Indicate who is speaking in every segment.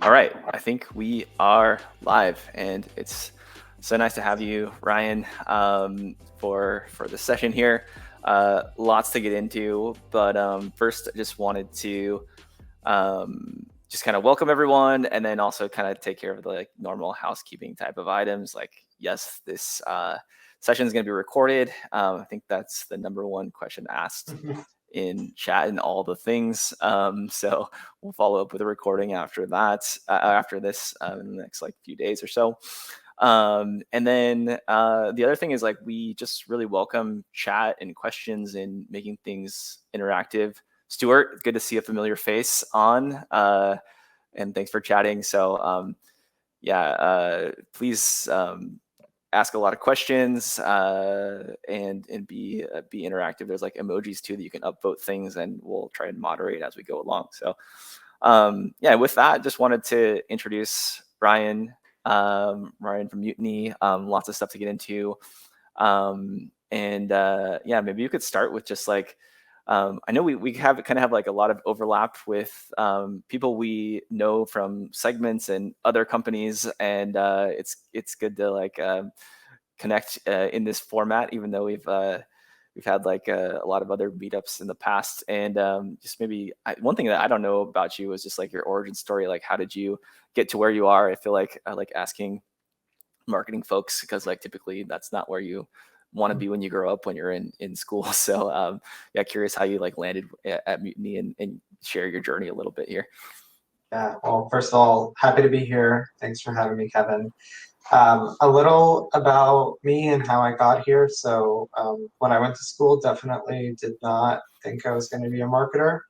Speaker 1: All right, I think we are live, and it's so nice to have you, Ryan, for the session here. Lots to get into, but first, I just wanted to just kind of welcome everyone, and then also kind of take care of the normal housekeeping type of items. Like, yes, this session is going to be recorded. I think that's the number one question asked in chat and all the things. So we'll follow up with a recording after that, after this, in the next few days or so. And then the other thing is we just really welcome chat and questions and making things interactive. Stuart, good to see a familiar face on, and thanks for chatting. So please ask a lot of questions and be interactive. There's emojis too that you can upvote things, and we'll try and moderate as we go along. So with that, just wanted to introduce Ryan. Ryan from Mutiny. Lots of stuff to get into. Maybe you could start with just I know we have a lot of overlap with people we know from segments and other companies, and it's good to connect in this format, even though we've had a lot of other meetups in the past. And just maybe one thing that I don't know about you is just your origin story. How did you get to where you are? I feel like I like asking marketing folks because typically that's not where you want to be when you grow up, when you're in school. So curious how you landed at Mutiny and share your journey a little bit here.
Speaker 2: Yeah, well, first of all, happy to be here. Thanks for having me, Kevin. A little about me and how I got here. So when I went to school, definitely did not think I was going to be a marketer.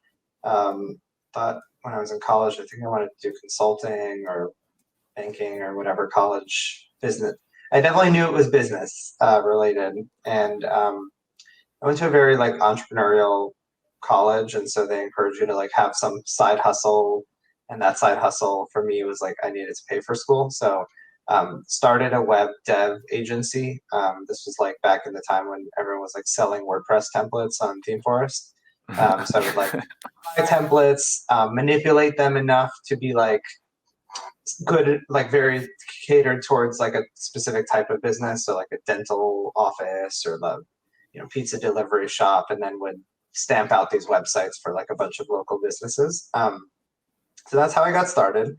Speaker 2: Thought when I was in college, I think I wanted to do consulting or banking or whatever college business. I definitely knew it was business related. And I went to a very entrepreneurial college, and so they encourage you to have some side hustle. And that side hustle for me was I needed to pay for school. So started a web dev agency. This was back in the time when everyone was selling WordPress templates on ThemeForest. So I would buy templates, manipulate them enough to be good, very catered towards a specific type of business. So a dental office or the pizza delivery shop, and then would stamp out these websites for a bunch of local businesses. So that's how I got started.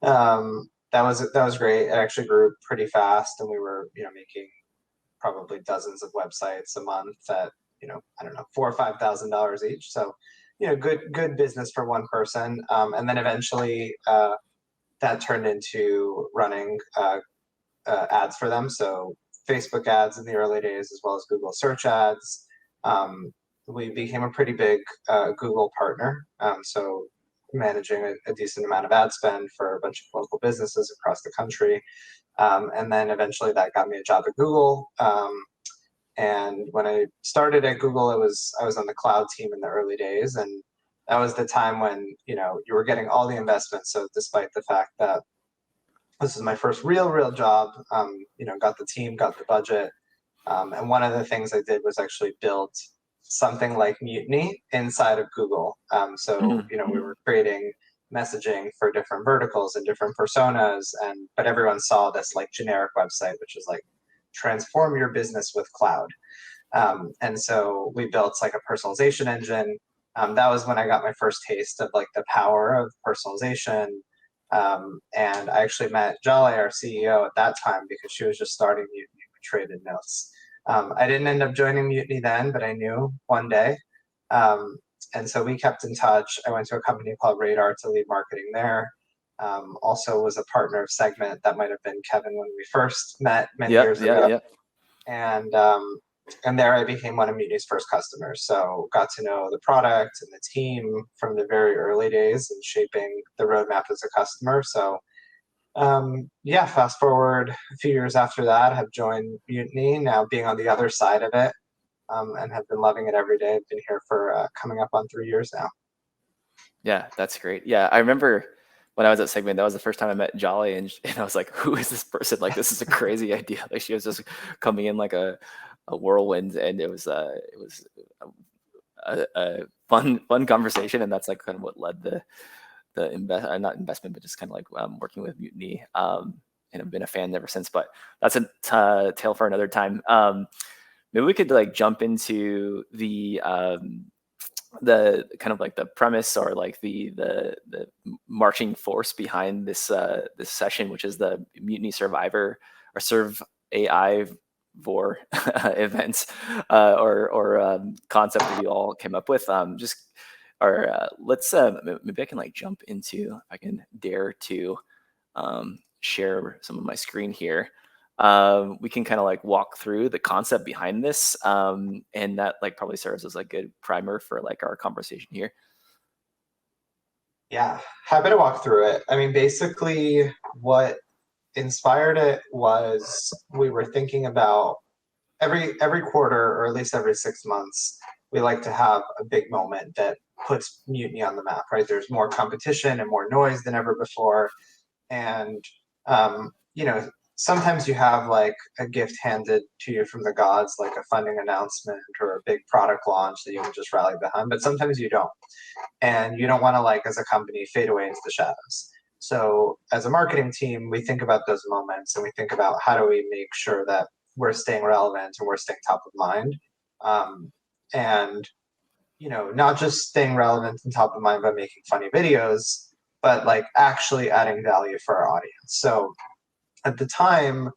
Speaker 2: That was great. It actually grew pretty fast, and we were making probably dozens of websites a month at I don't know, $4,000 or $5,000 each. So good business for one person. And then eventually that turned into running ads for them. So Facebook ads in the early days, as well as Google search ads. We became a pretty big Google partner. So managing a decent amount of ad spend for a bunch of local businesses across the country. And then eventually that got me a job at Google. And when I started at Google, I was on the cloud team in the early days. And that was the time when, you were getting all the investments. So despite the fact that this is my first real job, got the team, got the budget. And one of the things I did was actually build something like Mutiny inside of Google. We were creating messaging for different verticals and different personas, but everyone saw this generic website, which is transform your business with cloud. And so we built a personalization engine. That was when I got my first taste of the power of personalization. And I actually met Jolly, our CEO, at that time because she was just starting Mutiny. We traded notes. I didn't end up joining Mutiny then, but I knew one day. And so we kept in touch. I went to a company called Radar to lead marketing there. Also was a partner of Segment. That might have been Kevin when we first met many years ago.
Speaker 1: Yep.
Speaker 2: And there I became one of Mutiny's first customers. So got to know the product and the team from the very early days and shaping the roadmap as a customer. So fast forward a few years after that, have joined Mutiny, now being on the other side of it, and have been loving it every day. I've been here for coming up on 3 years now.
Speaker 1: Yeah, that's great. Yeah, I remember when I was at Segment, that was the first time I met Jolly, and I was like, who is this person? This is a crazy idea. She was just coming in like a whirlwind, and it was a fun conversation, and that's kind of what led not investment, but just kind of like working with Mutiny. And I've been a fan ever since. But that's a tale for another time. Maybe we could like jump into the kind of like the premise or like the marching force behind this session, which is the Mutiny Survivor or Serve AI Vor events or concept that we all came up with. Just or let's maybe I can like jump into if I can dare to share some of my screen here. We can kind of like walk through the concept behind this, and that like probably serves as like a good primer for like our conversation here.
Speaker 2: Yeah, happy to walk through it. I mean, basically, what inspired it was we were thinking about every quarter, or at least every 6 months, we like to have a big moment that puts Mutiny on the map, right? There's more competition and more noise than ever before. And sometimes you have like a gift handed to you from the gods, like a funding announcement or a big product launch that you can just rally behind, but sometimes you don't. And you don't want to, like, as a company, fade away into the shadows. So as a marketing team, we think about those moments and we think about how do we make sure that we're staying relevant and we're staying top of mind. And not just staying relevant and top of mind by making funny videos, but like actually adding value for our audience. So at the time,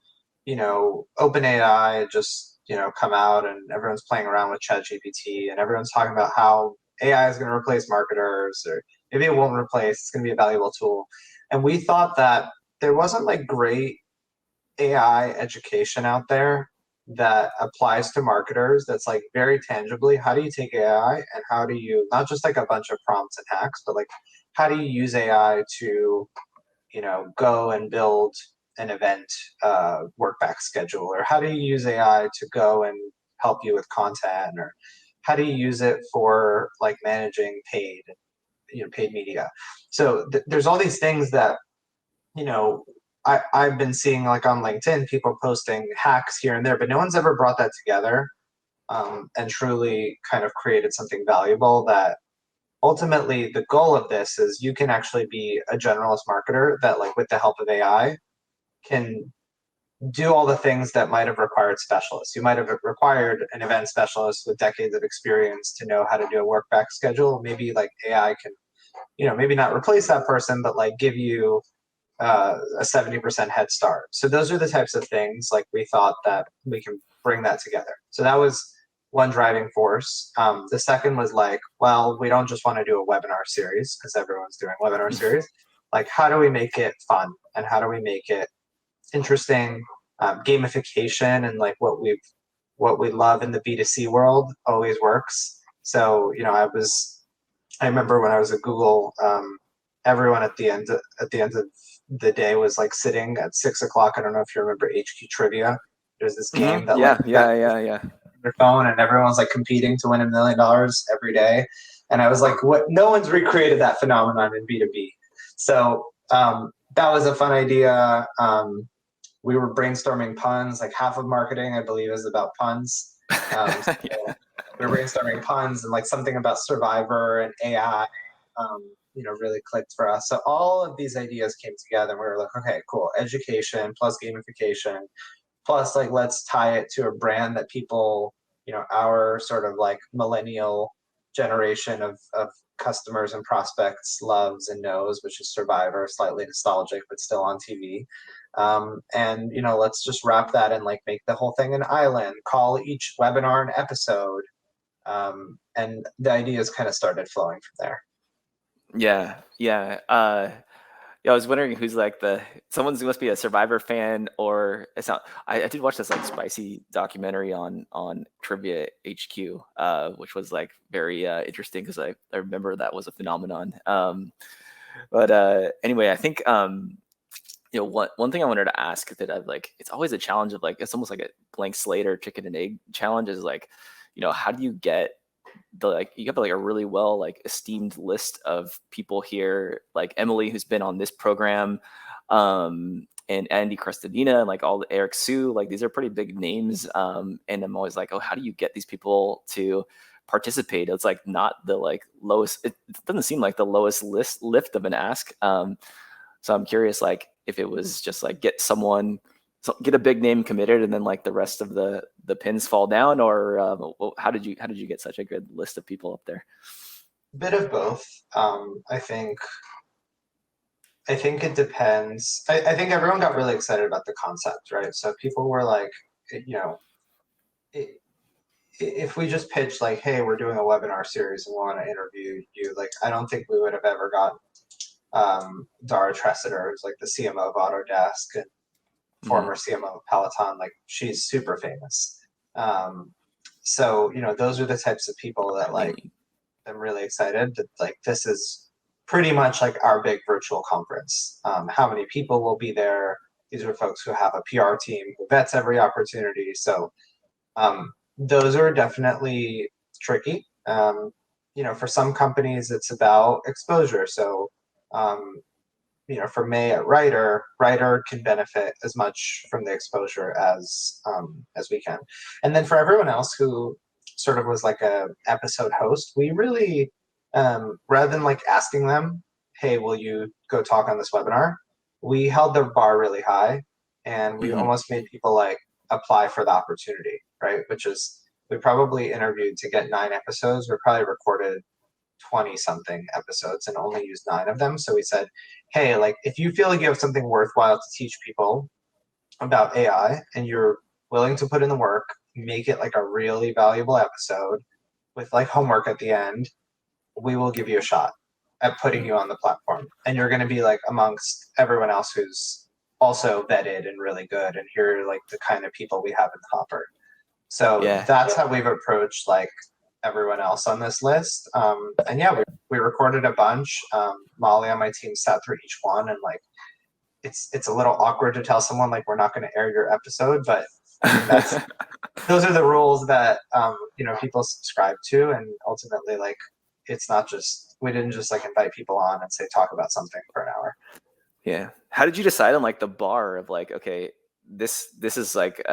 Speaker 2: OpenAI just, come out and everyone's playing around with ChatGPT and everyone's talking about how AI is going to replace marketers, or maybe it won't replace, it's going to be a valuable tool. And we thought that there wasn't like great AI education out there that applies to marketers that's like very tangibly, how do you take AI and how do you, not just like a bunch of prompts and hacks, but like how do you use AI to go and build an event work back schedule, or how do you use AI to go and help you with content, or how do you use it for like managing paid media. So there's all these things that you know I've been seeing like on LinkedIn, people posting hacks here and there, but no one's ever brought that together and truly kind of created something valuable that ultimately the goal of this is you can actually be a generalist marketer that, like, with the help of AI, can do all the things that might have required specialists. You might have required an event specialist with decades of experience to know how to do a work back schedule. Maybe like AI can, maybe not replace that person, but like give you a 70% head start. So those are the types of things like we thought that we can bring that together. So that was one driving force. The second was like, well, we don't just want to do a webinar series because everyone's doing webinar series. Like, how do we make it fun and how do we make it interesting? Gamification and like what we love in the B2C world always works. So I remember when I was at Google, everyone at the end of the day was like sitting at 6 o'clock. I don't know if you remember HQ Trivia. There's this game that like
Speaker 1: Yeah, yeah, yeah, yeah.
Speaker 2: their phone and everyone's like competing to win $1 million every day. And I was like, what? No one's recreated that phenomenon in B2B. So that was a fun idea. We were brainstorming puns. Like half of marketing, I believe, is about puns. So
Speaker 1: Yeah.
Speaker 2: we were brainstorming puns and like something about Survivor and AI. Really clicked for us. So all of these ideas came together, and we were like, okay, cool. Education plus gamification plus like let's tie it to a brand that people, our sort of like millennial generation of customers and prospects loves and knows, which is Survivor, slightly nostalgic but still on TV. And let's just wrap that and like make the whole thing an island, call each webinar an episode. And the ideas kind of started flowing from there.
Speaker 1: Yeah, yeah. Yeah, I was wondering who's like someone's must be a Survivor fan or it's not. I did watch this like spicy documentary on Trivia HQ, which was like very interesting because I remember that was a phenomenon. But anyway, I think one thing I wanted to ask that I've like it's always a challenge of like it's almost like a blank slate or chicken and egg challenge is like how do you get you have like a really well like esteemed list of people here like Emily who's been on this program and Andy Crestadina and like all the Eric Sue, like these are pretty big names, and I'm always like, oh, how do you get these people to participate. It's like not the like lowest. It doesn't seem like the lowest lift of an ask. So I'm curious, like if it was just like get someone, get a big name committed, and then like the rest of the pins fall down, or how did you get such a good list of people up there?
Speaker 2: Bit of both. I think it depends. I think everyone got really excited about the concept, right? So people were like, you know, I if we just pitched like, hey, we're doing a webinar series and we want to interview you, like, I don't think we would have ever gotten Dara Tressiter, who's like the CMO of Autodesk and
Speaker 1: Mm-hmm.
Speaker 2: former CMO of Peloton. Like, she's super famous. Um, so, those are the types of people that
Speaker 1: Highly
Speaker 2: like
Speaker 1: unique.
Speaker 2: I'm really excited that like this is pretty much like our big virtual conference. How many people will be there? These are folks who have a PR team who vets every opportunity. So those are definitely tricky. For some companies, it's about exposure. So um, for May at Writer can benefit as much from the exposure as we can. And then for everyone else who sort of was like a episode host, we really rather than like asking them, "Hey, will you go talk on this webinar?" We held the bar really high, and we
Speaker 1: Mm-hmm.
Speaker 2: almost made people like apply for the opportunity, right? Which is we probably interviewed to get 9 episodes. We probably recorded 20 something episodes and only used 9 of them. So we said, hey, like if you feel like you have something worthwhile to teach people about AI and you're willing to put in the work, make it like a really valuable episode with like homework at the end, we will give you a shot at putting you on the platform. And you're going to be like amongst everyone else who's also vetted and really good. And here are like the kind of people we have in the hopper. So
Speaker 1: Yeah.
Speaker 2: that's how we've approached like everyone else on this list. And yeah, we recorded a bunch. Molly on my team sat through each one, and like it's a little awkward to tell someone like we're not going to air your episode, but I mean that's those are the rules that people subscribe to, and ultimately like it's not just we didn't just like invite people on and say talk about something for an hour.
Speaker 1: Yeah. How did you decide on like the bar of like, okay, this is like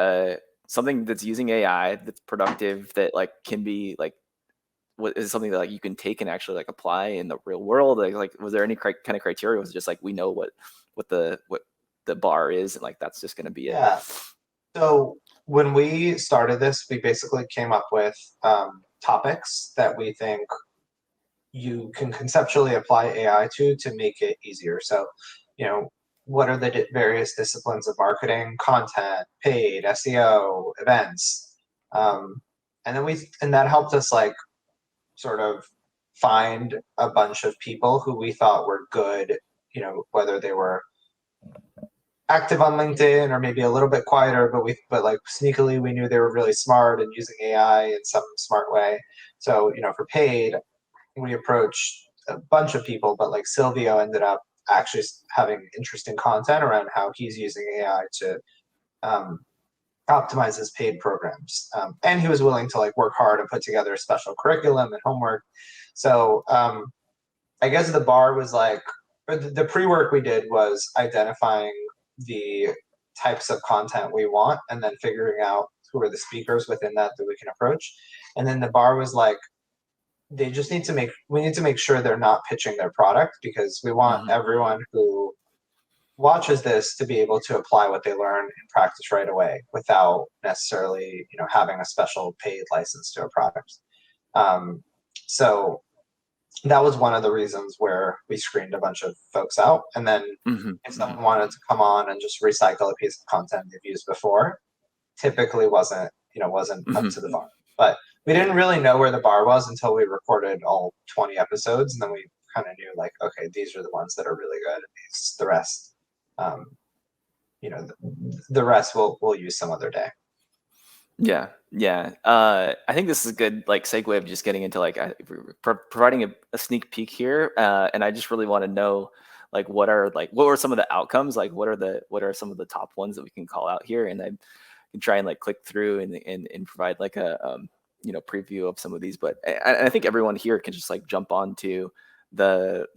Speaker 1: something that's using AI that's productive that like can be like what is something that like you can take and actually like apply in the real world? Like was there any kind of criteria? Was it just like we know what the bar is and like that's just gonna be it?
Speaker 2: Yeah. So when we started this, we basically came up with topics that we think you can conceptually apply AI to make it easier. So, you know, what are the various disciplines of marketing, content, paid, SEO, events, um, and that helped us like sort of find a bunch of people who we thought were good. Whether they were active on LinkedIn or maybe a little bit quieter, but like sneakily we knew they were really smart and using AI in some smart way. So for paid, we approached a bunch of people, but like Silvio ended up actually having interesting content around how he's using AI to um, optimize his paid programs, and he was willing to like work hard and put together a special curriculum and homework. So I guess the bar was like the pre-work we did was identifying the types of content we want and then figuring out who are the speakers within that we can approach. And then the bar was like they just need to make we need to make sure they're not pitching their product because we want
Speaker 1: Mm-hmm.
Speaker 2: everyone who watches this to be able to apply what they learn in practice right away without necessarily having a special paid license to a product. So that was one of the reasons where we screened a bunch of folks out. And then if
Speaker 1: Mm-hmm.
Speaker 2: someone wanted to come on and just recycle a piece of content they've used before, typically wasn't up to the
Speaker 1: Mm-hmm.
Speaker 2: bar. But we
Speaker 1: Yeah.
Speaker 2: didn't really know where the bar was until we recorded all 20 episodes, and then we kind of knew like, okay, these are the ones that are really good, and the rest, um, the rest we'll use some other day.
Speaker 1: Yeah, yeah. I think this is a good like segue of just getting into like providing a sneak peek here, and I just really want to know like what were some of the outcomes? Like what are some of the top ones that we can call out here, and I can try and like click through and provide like a preview of some of these. But I think everyone here can just like jump onto the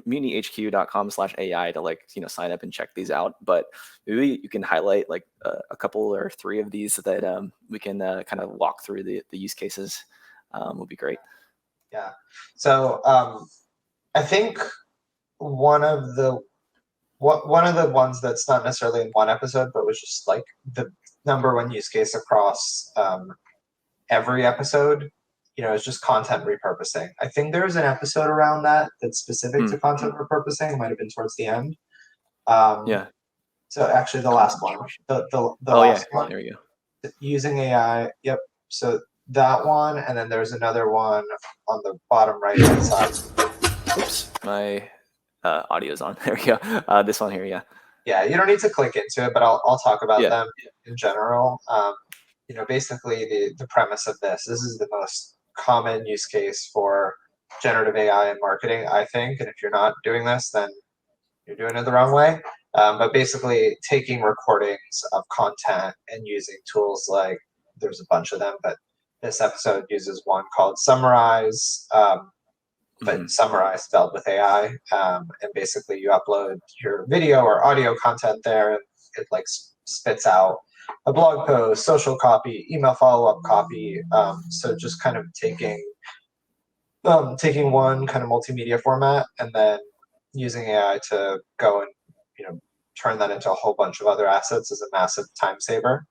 Speaker 1: mutinyhq.com/AI to like sign up and check these out. But maybe you can highlight like a couple or three of these that we can kind of walk through the use cases would be great.
Speaker 2: Yeah. So I think one of the one of the ones that's not necessarily in one episode, but was just like the number one use case across every episode, is just content repurposing. I think there's an episode around that that's specific to
Speaker 1: Mm,
Speaker 2: content repurposing. It might have been towards the end. Um,
Speaker 1: yeah,
Speaker 2: so actually, the last
Speaker 1: content
Speaker 2: one,
Speaker 1: distribution.
Speaker 2: the
Speaker 1: Oh yeah,
Speaker 2: last one,
Speaker 1: there we go.
Speaker 2: using AI. Yep. So that one, and then there's another one on the bottom right hand side.
Speaker 1: Oops, my audio's on. There we go. This one here, yeah.
Speaker 2: Yeah, you don't need to click into it, but I'll talk about
Speaker 1: Yeah.
Speaker 2: them in general. Basically the premise of this is the most common use case for generative AI in marketing, I think. And if you're not doing this, then you're doing it the wrong way. But basically, taking recordings of content and using tools like there's a bunch of them, but this episode uses one called Summarize, but
Speaker 1: Hmm.
Speaker 2: Summarize spelled with AI. And basically, you upload your video or audio content there, and it like spits out a blog post, social copy, email follow up copy. So just kind of taking one kind of multimedia format and then using AI to go and turn that into a whole bunch of other assets is a massive time saver.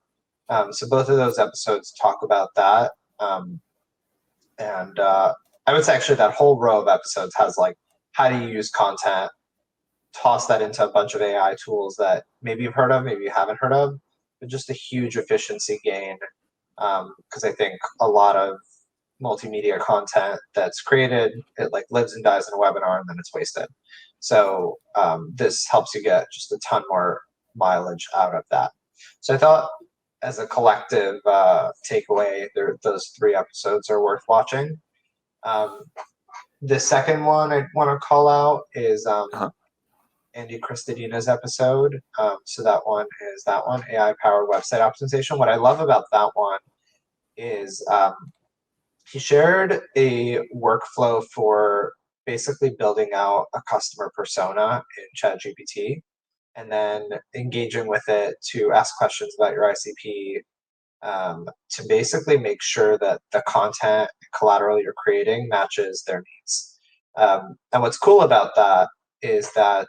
Speaker 2: So both of those episodes talk about that. And I would say actually that whole row of episodes has like how do you use content, toss that into a bunch of AI tools that maybe you've heard of, maybe you haven't heard of, but just a huge efficiency gain. Because I think a lot of multimedia content that's created, it like lives and dies in a webinar and then it's wasted. So this helps you get just a ton more mileage out of that. So I thought as a collective takeaway, those three episodes are worth watching. Um, the second one I want to call out is
Speaker 1: Uh-huh.
Speaker 2: Andy Christadina's episode. So that one, AI powered website optimization. What I love about that one is he shared a workflow for basically building out a customer persona in ChatGPT and then engaging with it to ask questions about your ICP, to basically make sure that the content and collateral you're creating matches their needs. And what's cool about that is that,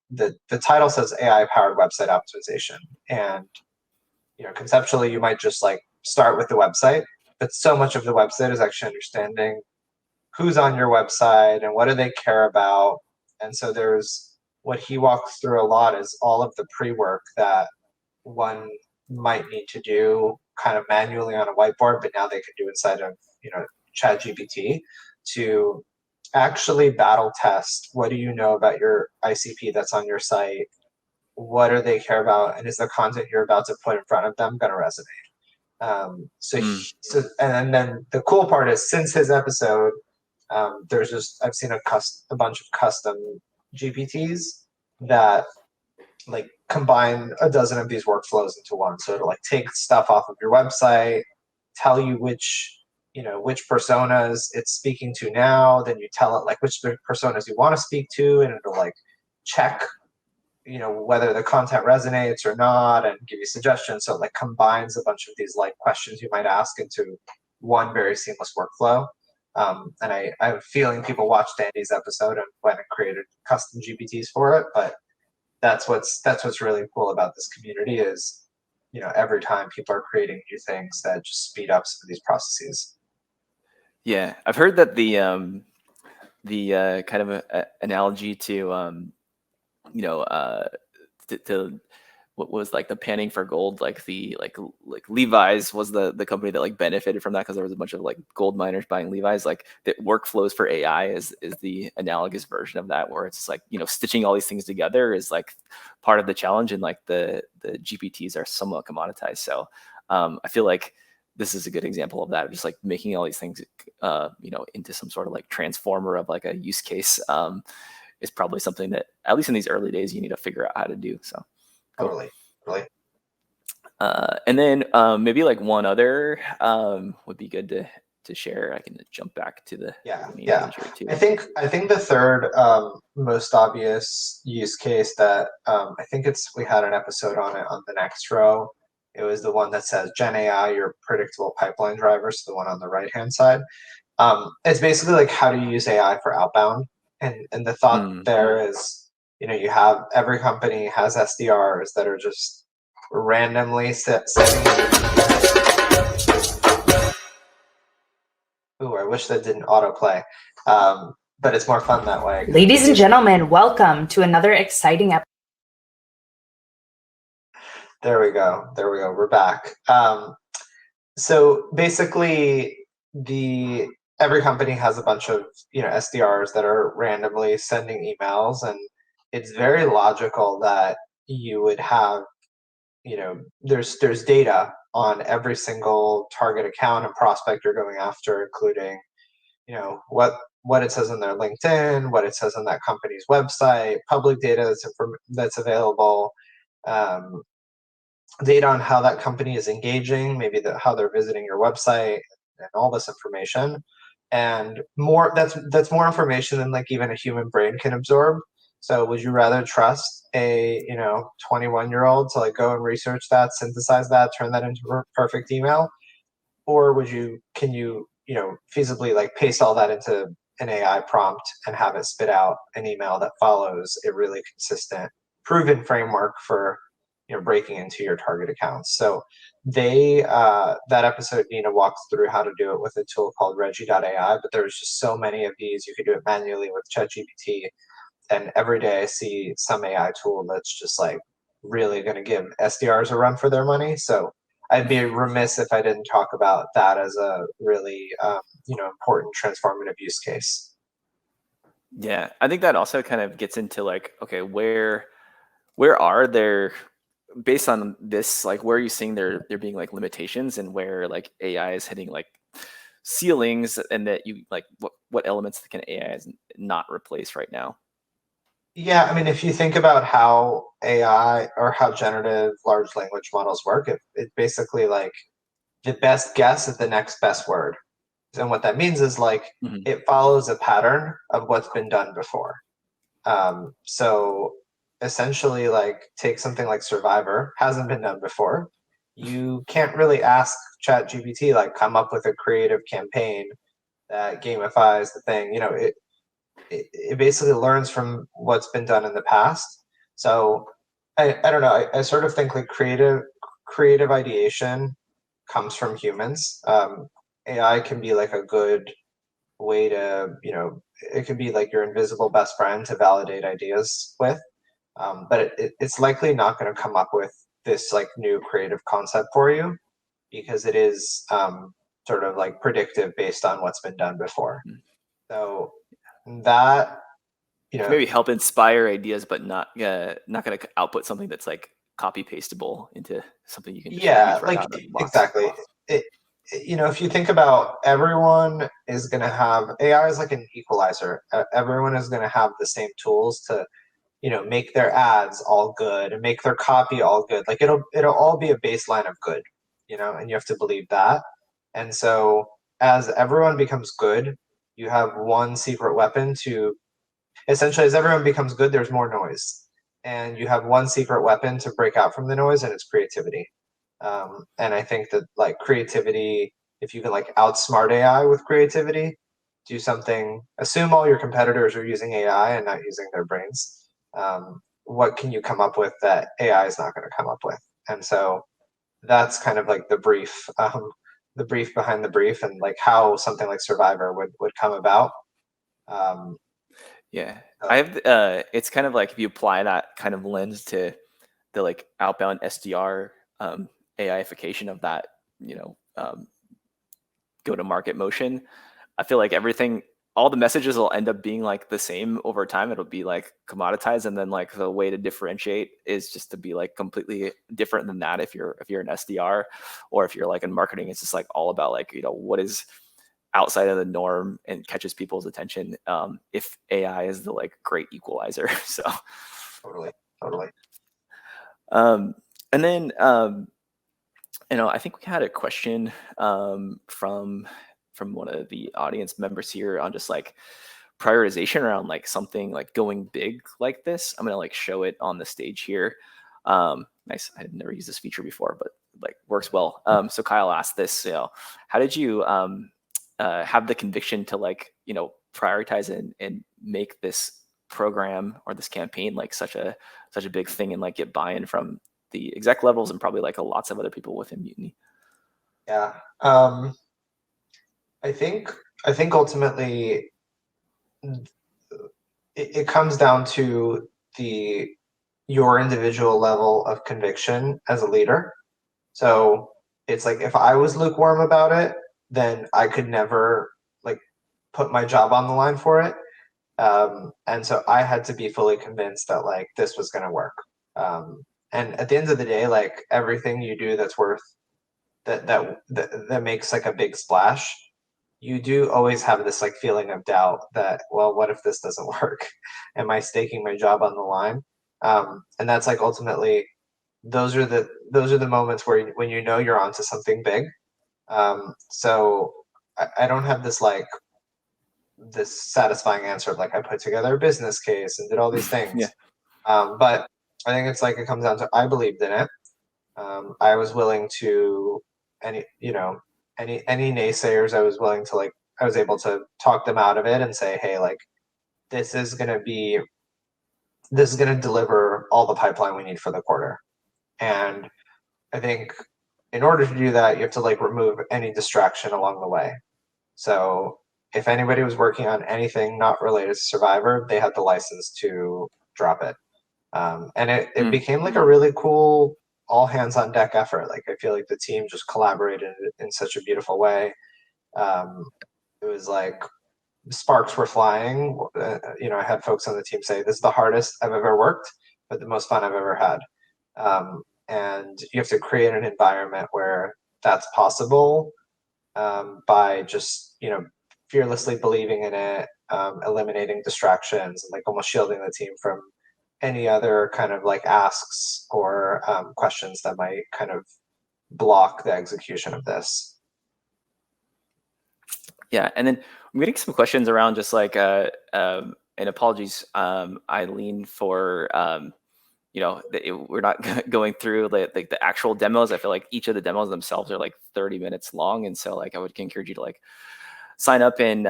Speaker 2: the title says AI powered website optimization. And, conceptually, you might just like start with the website, but so much of the website is actually understanding who's on your website and what do they care about. And so there's what he walks through a lot is all of the pre-work that one might need to do kind of manually on a whiteboard, but now they can do inside of ChatGPT to actually battle test what do you know about your ICP that's on your site, what do they care about, and is the content you're about to put in front of them going to resonate?
Speaker 1: Mm,
Speaker 2: And then the cool part is since his episode, there's just I've seen a bunch of custom GPTs that like combine a dozen of these workflows into one. So to like take stuff off of your website, tell you which personas it's speaking to now, then you tell it like which personas you want to speak to, and it'll like check whether the content resonates or not and give you suggestions. So it like combines a bunch of these like questions you might ask into one very seamless workflow. And I have a feeling people watched Andy's episode and went and created custom GPTs for it. But that's what's really cool about this community is every time people are creating new things that just speed up some of these processes.
Speaker 1: yeah, I've heard that the kind of analogy to you know to what was like the panning for gold, like like Levi's was the company that like benefited from that because there was a bunch of like gold miners buying Levi's. Like the workflows for AI is the analogous version of that, where it's like stitching all these things together is like part of the challenge, and like the GPTs are somewhat commoditized. So I feel like this is a good example of that, just like making all these things into some sort of like transformer of like a use case. Is probably something that at least in these early days you need to figure out how to do. So cool.
Speaker 2: Totally, totally.
Speaker 1: And then maybe like one other would be good to share. I can jump back to the
Speaker 2: Yeah,
Speaker 1: main
Speaker 2: yeah.
Speaker 1: page here too.
Speaker 2: I think the third most obvious use case that I think we had an episode on it on the next row It was the one that says Gen AI, your predictable pipeline driver, so the one on the right hand side. It's basically like how do you use AI for outbound, and the thought
Speaker 1: Mm.
Speaker 2: there is, you have every company has SDRs that are just randomly sending. Ooh, I wish that didn't autoplay, but it's more fun that way.
Speaker 3: Ladies and gentlemen, welcome to another exciting episode.
Speaker 2: There we go. We're back. So basically, every company has a bunch of SDRs that are randomly sending emails, and it's very logical that you would have there's data on every single target account and prospect you're going after, including what it says on their LinkedIn, what it says on that company's website, public data that's available. Data on how that company is engaging, maybe how they're visiting your website, and all this information, and more. That's more information than like even a human brain can absorb. So would you rather trust a 21-year-old to like go and research that, synthesize that, turn that into a perfect email, or can you feasibly like paste all that into an AI prompt and have it spit out an email that follows a really consistent, proven framework for breaking into your target accounts? So that episode, Nina walks through how to do it with a tool called Reggie.ai, but there's just so many of these. You could do it manually with ChatGPT, and every day I see some AI tool that's just like really going to give SDRs a run for their money. So I'd be remiss if I didn't talk about that as a really important transformative use case.
Speaker 1: Yeah, I think that also kind of gets into like, okay, where are there, based on this, like where are you seeing there being like limitations, and where like AI is hitting like ceilings, and that you like what elements can AI not replace right now?
Speaker 2: Yeah, I mean, if you think about how AI or how generative large language models work, it basically like the best guess at the next best word. And what that means is like
Speaker 1: Mhm.
Speaker 2: it follows a pattern of what's been done before. So essentially, like take something like Survivor, hasn't been done before. You can't really ask ChatGPT like come up with a creative campaign that gamifies the thing. It basically learns from what's been done in the past. So I don't know. I sort of think like creative ideation comes from humans. AI can be like a good way to, it can be like your invisible best friend to validate ideas with. But it's likely not going to come up with this like new creative concept for you, because it is sort of like predictive based on what's been done before.
Speaker 1: Mm.
Speaker 2: So that,
Speaker 1: It can maybe help inspire ideas, but not going to output something that's like copy pastable into something you can just
Speaker 2: yeah,
Speaker 1: use right
Speaker 2: like
Speaker 1: out of the box.
Speaker 2: exactly. It, if you think about, everyone is going to have AI is like an equalizer. Everyone is going to have the same tools to make their ads all good and make their copy all good. Like it'll all be a baseline of good, and you have to believe that. And so as everyone becomes good, you have one secret weapon to essentially, as everyone becomes good, there's more noise. And you have one secret weapon to break out from the noise, and it's creativity. And I think that like creativity, if you can like outsmart AI with creativity, do something, assume all your competitors are using AI and not using their brains. What can you come up with that AI is not going to come up with? And so that's kind of like the brief behind the brief, and like how something like Survivor would come about. Um,
Speaker 1: Yeah,
Speaker 2: uh,
Speaker 1: I have. It's kind of like if you apply that kind of lens to the like outbound SDR AIification of that, you know, go to market motion. I feel like everything, all the messages will end up being like the same over time. It'll be like commoditized, and then like the way to differentiate is just to be like completely different than that. If you're an SDR, or if you're like in marketing, it's just like all about like what is outside of the norm and catches people's attention. If AI is the like great equalizer, so
Speaker 2: totally, totally.
Speaker 1: um, and then I think we had a question from one of the audience members here on just like prioritization around like something like going big like this. I'm gonna like show it on the stage here. Nice. I had never used this feature before, but works well. So Kyle asked this, how did you have the conviction to prioritize and make this program or this campaign such a big thing, and get buy-in from the exec levels and probably lots of other people within Mutiny?
Speaker 2: Yeah. I think ultimately it comes down to your individual level of conviction as a leader. So it's like, if I was lukewarm about it, then I could never put my job on the line for it. And so I had to be fully convinced that this was going to work. And at the end of the day, everything you do that's worth that makes a big splash, you do always have this feeling of doubt that, well, what if this doesn't work? Am I staking my job on the line? And that's ultimately, those are the moments where when you're onto something big. So I don't have this this satisfying answer of I put together a business case and did all these things.
Speaker 1: Yeah.
Speaker 2: But I think it's it comes down to, I believed in it. I was willing to any naysayers, I was willing to I was able to talk them out of it and say, hey, this is gonna deliver all the pipeline we need for the quarter. And I think in order to do that, you have to remove any distraction along the way. So if anybody was working on anything not related to Survivor, they had the license to drop it. And it became a really cool all hands on deck effort. I feel the team just collaborated in such a beautiful way. It was sparks were flying. I had folks on the team say, this is the hardest I've ever worked, but the most fun I've ever had. And you have to create an environment where that's possible, by just fearlessly believing in it, eliminating distractions, and almost shielding the team from any other kind of asks or questions that might kind of block the execution of this.
Speaker 1: Yeah, and then I'm getting some questions around just and apologies, Eileen, for we're not going through the actual demos. I feel each of the demos themselves are 30 minutes long, and so I would encourage you to sign up and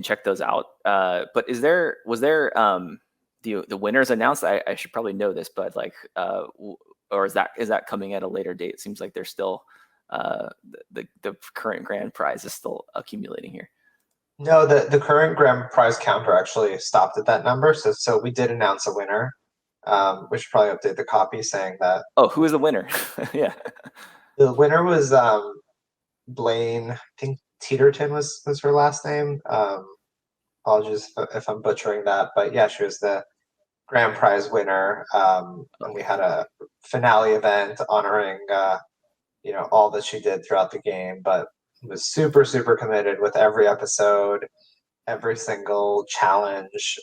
Speaker 1: check those out. But was there the winners announced? I should probably know this, but or is that coming at a later date? It seems like they're still the current grand prize is still accumulating here.
Speaker 2: No, the current grand prize counter actually stopped at that number. So we did announce a winner. We should probably update the copy saying that.
Speaker 1: Oh, who is the winner? Yeah.
Speaker 2: The winner was Blaine. I think Teeterton was her last name. Apologies if I'm butchering that, but yeah, she was the grand prize winner. And we had a finale event honoring all that she did throughout the game, but was super, super committed with every episode, every single challenge,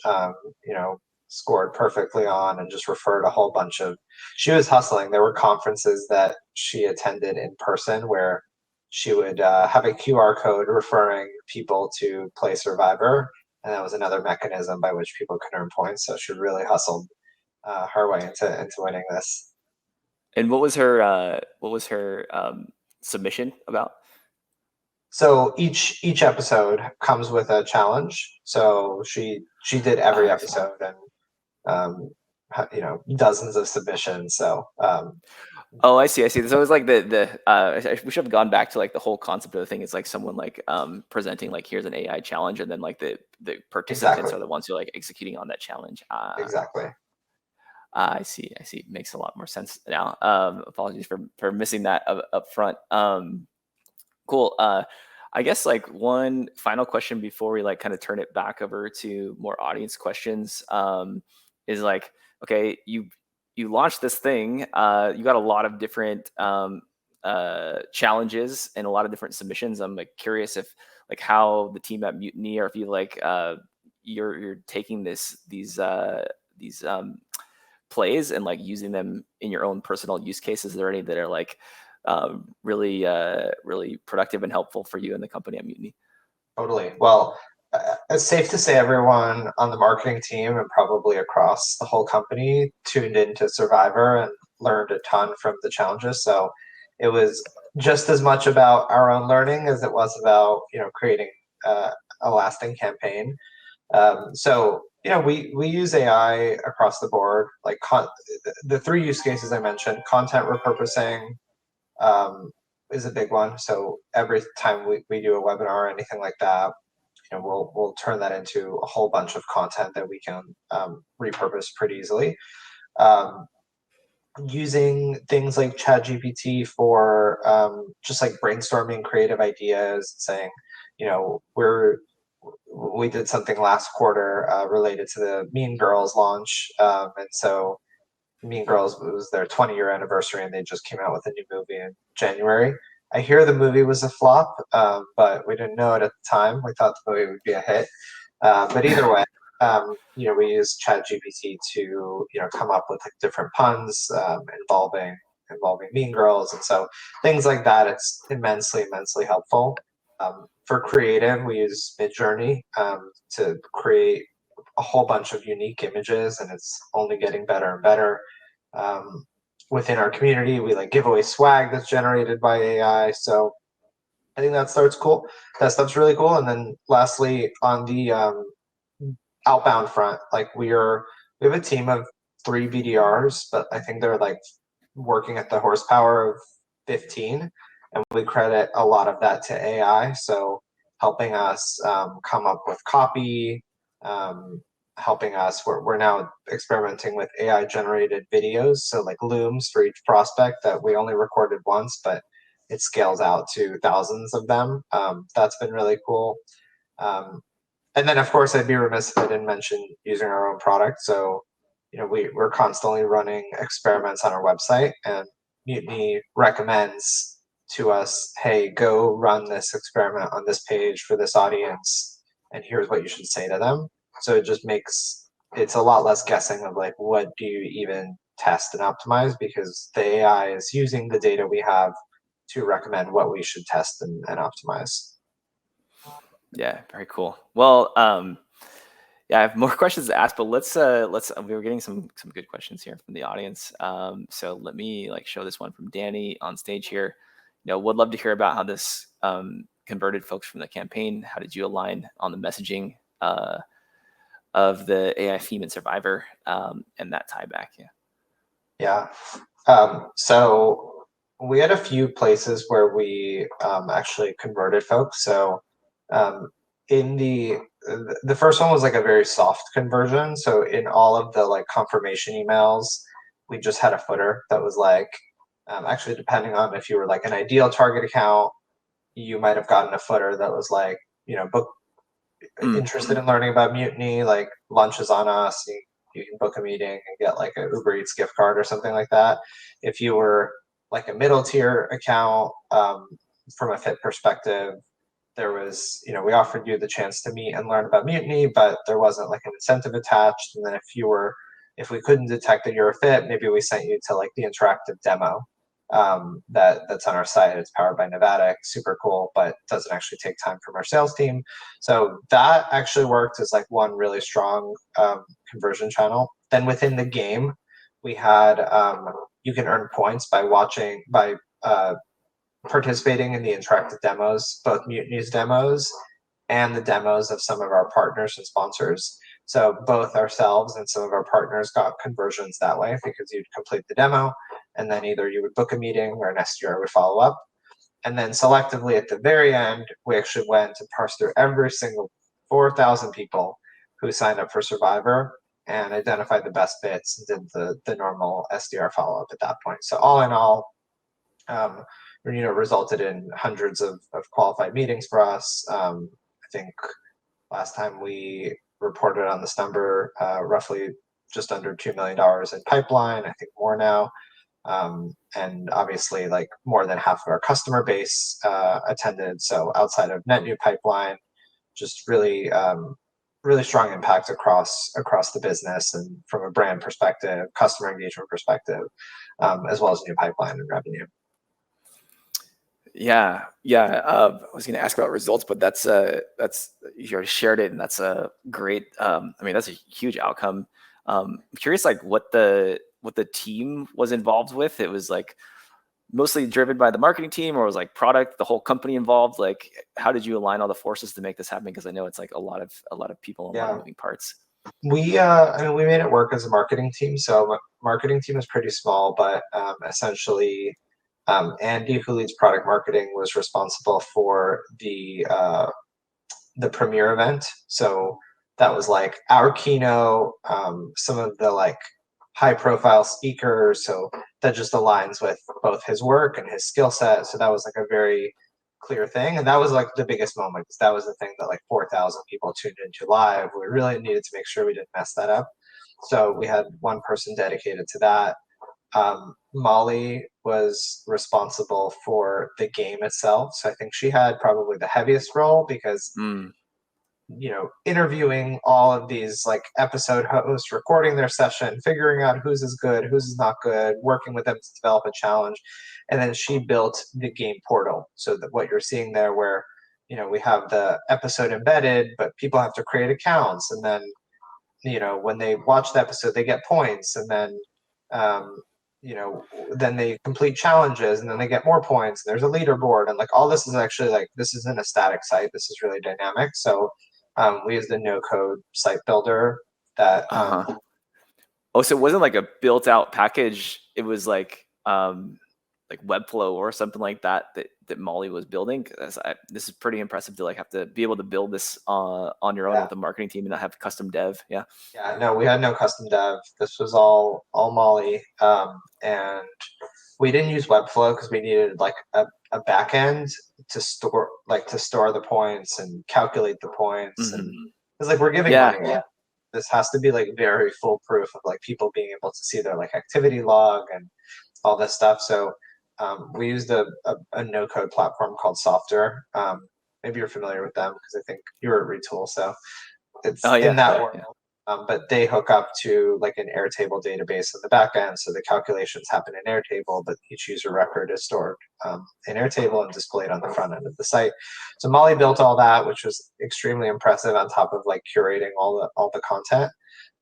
Speaker 2: scored perfectly on, and just referred a whole bunch of, she was hustling. There were conferences that she attended in person where she would have a QR code referring people to play Survivor, and that was another mechanism by which people could earn points. So she really hustled her way into winning this.
Speaker 1: And what was her submission about?
Speaker 2: So each episode comes with a challenge. So she did every episode, and dozens of submissions. So
Speaker 1: oh, I see. So it was we should have gone back to the whole concept of the thing. It's someone presenting here's an AI challenge, and then the participants
Speaker 2: Exactly.
Speaker 1: are the ones who are executing on that challenge.
Speaker 2: Exactly.
Speaker 1: I see. Makes a lot more sense now. Apologies for missing that up front. Cool. I guess one final question before we kind of turn it back over to more audience questions, is okay, you launched this thing, you got a lot of different challenges and a lot of different submissions. I'm curious if how the team at Mutiny, or if you you're taking these plays and using them in your own personal use cases. Are there any that are really productive and helpful for you and the company at Mutiny?
Speaker 2: Totally. Well, it's safe to say everyone on the marketing team and probably across the whole company tuned into Survivor and learned a ton from the challenges. So it was just as much about our own learning as it was about creating a lasting campaign. So we use AI across the board, like the three use cases I mentioned. Content repurposing is a big one. So every time we do a webinar or anything like that, we'll turn that into a whole bunch of content that we can repurpose pretty easily. Using things like ChatGPT for just like brainstorming creative ideas, saying, we did something last quarter related to the Mean Girls launch, and so Mean Girls was their 20-year anniversary, and they just came out with a new movie in January. I hear the movie was a flop, but we didn't know it at the time. We thought the movie would be a hit. But either way, we use ChatGPT to come up with like different puns involving Mean Girls, and so things like that. It's immensely helpful. For creative, we use Midjourney to create a whole bunch of unique images, and it's only getting better and better. Within our community, we like give away swag that's generated by AI. So I think that stuff's really cool. And then lastly, on the outbound front, like we have a team of 3 BDRs, but I think they're like working at the horsepower of 15, and we credit a lot of that to AI. So helping us come up with copy, helping us. We're now experimenting with AI generated videos, so like looms for each prospect that we only recorded once, but it scales out to thousands of them. That's been really cool. And then, of course, I'd be remiss if I didn't mention using our own product. So, we're constantly running experiments on our website, and Mutiny recommends to us, hey, go run this experiment on this page for this audience, and here's what you should say to them. So it just makes it's a lot less guessing of like, what do you even test and optimize, because the AI is using the data we have to recommend what we should test and optimize.
Speaker 1: Yeah, very cool. Well, yeah, I have more questions to ask, but let's we were getting some good questions here from the audience. So let me like show this one from Danny on stage here. Would love to hear about how this converted folks from the campaign. How did you align on the messaging of the AI theme and Survivor and that tie back?
Speaker 2: Yeah. So we had a few places where we actually converted folks. So in the first one was like a very soft conversion. So in all of the like confirmation emails, we just had a footer that was like, actually depending on if you were like an ideal target account, you might have gotten a footer that was like, book interested in learning about Mutiny, like lunch is on us. You can book a meeting and get like a Uber Eats gift card or something like that. If you were like a middle tier account, from a fit perspective, there was, we offered you the chance to meet and learn about Mutiny, but there wasn't like an incentive attached. And then if we couldn't detect that you're a fit, maybe we sent you to like the interactive demo that's on our site. It's powered by Nevada, super cool, but doesn't actually take time from our sales team. So that actually worked as like one really strong conversion channel. Then within the game, we had you can earn points by participating in the interactive demos, both Mutiny's demos and the demos of some of our partners and sponsors. So both ourselves and some of our partners got conversions that way, because you'd complete the demo and then either you would book a meeting or an SDR would follow up. And then selectively at the very end, we actually went and parsed through every single 4,000 people who signed up for Survivor and identified the best fits and did the normal SDR follow-up at that point. So all in all, resulted in hundreds of qualified meetings for us. I think last time we reported on this number, roughly just under $2 million in pipeline, I think more now. And obviously like more than half of our customer base attended. So outside of net new pipeline, just really strong impact across the business, and from a brand perspective, customer engagement perspective, as well as new pipeline and revenue.
Speaker 1: Yeah. I was going to ask about results, but that's you already shared it, and that's a great. That's a huge outcome. I'm curious, like what the team was involved with. It was like mostly driven by the marketing team, or was like product, the whole company involved? Like, how did you align all the forces to make this happen? Because I know it's like a lot of people and a lot of moving parts.
Speaker 2: I mean, we made it work as a marketing team. So marketing team is pretty small, but essentially, Andy, who leads product marketing, was responsible for the premiere event. So that was like our keynote, some of the like high profile speakers. So that just aligns with both his work and his skill set. So that was like a very clear thing. And that was like the biggest moment because that was the thing that like 4,000 people tuned into live. We really needed to make sure we didn't mess that up. So we had one person dedicated to that. Molly was responsible for the game itself. So I think she had probably the heaviest role because interviewing all of these like episode hosts, recording their session, figuring out who's is good, who's is not good, working with them to develop a challenge. And then she built the game portal. So that what you're seeing there where, we have the episode embedded, but people have to create accounts. And then, when they watch the episode, they get points. And then, then they complete challenges and then they get more points. And there's a leaderboard. And like all this is actually like, this isn't a static site. This is really dynamic. So we used the no-code site builder that.
Speaker 1: Oh, so it wasn't like a built-out package. It was like Webflow or something like that Molly was building. This is pretty impressive to like have to be able to build this on your own with the marketing team and not have custom dev. Yeah.
Speaker 2: Yeah. No, we had no custom dev. This was all Molly, and we didn't use Webflow because we needed like a back end to store the points and calculate the points. And it's like we're giving money. Yeah. This has to be like very foolproof of like people being able to see their like activity log and all this stuff. So we used a no-code platform called Softer. Maybe you're familiar with them because I think you're at Retool, so it's in that world. Yeah. But they hook up to like an Airtable database in the back end, so the calculations happen in Airtable, but each user record is stored in Airtable and displayed on the front end of the site. So Molly built all that, which was extremely impressive on top of like curating all the content.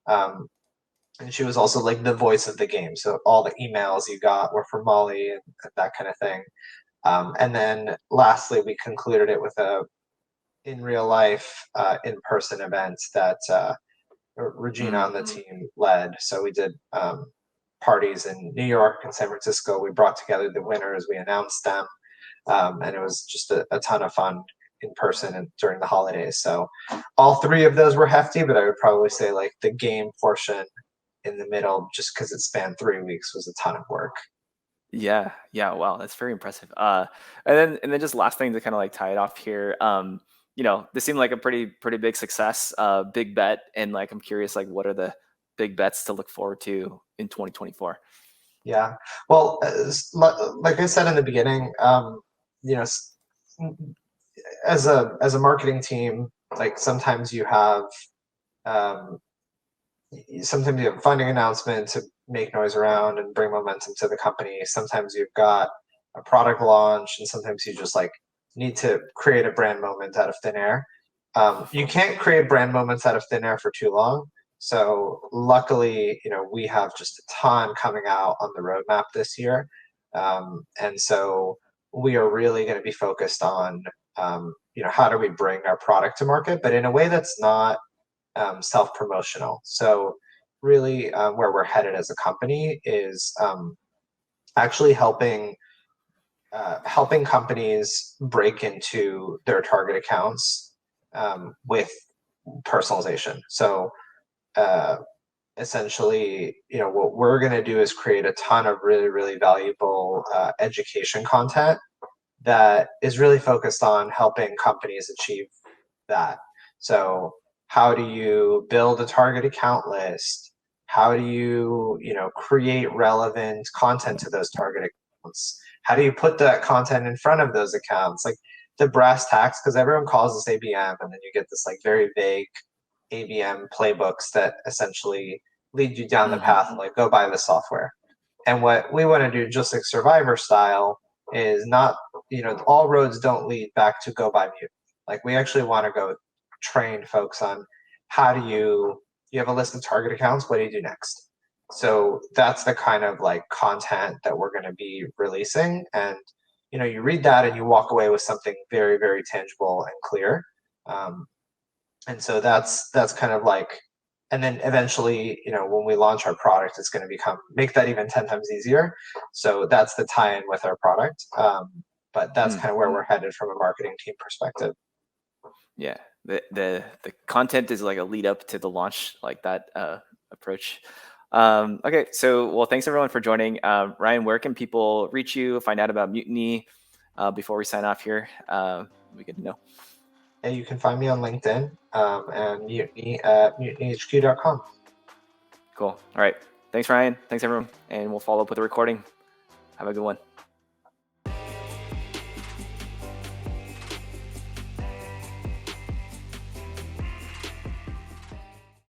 Speaker 2: And she was also like the voice of the game. So all the emails you got were from Molly and that kind of thing. And then lastly, we concluded it with a in real life, in-person event that Regina on the team led. So we did parties in New York and San Francisco. We brought together the winners. We announced them. And it was just a ton of fun in person and during the holidays. So all three of those were hefty, but I would probably say like the game portion in the middle, just because it spanned 3 weeks, was a ton of work.
Speaker 1: Yeah. Wow, that's very impressive. And then just last thing to kind of like tie it off here. This seemed like a pretty big success, big bet, and like I'm curious, like what are the big bets to look forward to in 2024?
Speaker 2: Yeah. Well, like I said in the beginning, as a marketing team, like sometimes you have funding announcement to make noise around and bring momentum to the company. Sometimes you've got a product launch, and sometimes you just like need to create a brand moment out of thin air. You can't create brand moments out of thin air for too long. So luckily, we have just a ton coming out on the roadmap this year. And so we are really going to be focused on, how do we bring our product to market, but in a way that's not self-promotional. So really where we're headed as a company is actually helping companies break into their target accounts with personalization. So essentially, what we're going to do is create a ton of really, really valuable education content that is really focused on helping companies achieve that. So how do you build a target account list? How do you, create relevant content to those target accounts? How do you put that content in front of those accounts? Like the brass tacks, because everyone calls this ABM, and then you get this like very vague ABM playbooks that essentially lead you down the path, like go buy the software. And what we want to do, just like Survivor style, is not, all roads don't lead back to go buy Mutiny. Like we actually want to go train folks on how do you have a list of target accounts, what do you do next? So that's the kind of like content that we're going to be releasing. And, you read that and you walk away with something very, very tangible and clear. And so that's kind of like, and then eventually, when we launch our product, it's going to make that even 10 times easier. So that's the tie-in with our product. But that's kind of where we're headed from a marketing team perspective.
Speaker 1: Yeah, the content is like a lead up to the launch, like that approach. Okay, so well, thanks everyone for joining. Ryan, where can people reach you, find out about Mutiny before we sign off here? We get to know.
Speaker 2: And you can find me on LinkedIn and Mutiny at mutinyhq.com.
Speaker 1: Cool. All right. Thanks, Ryan. Thanks, everyone. And we'll follow up with a recording. Have a good one.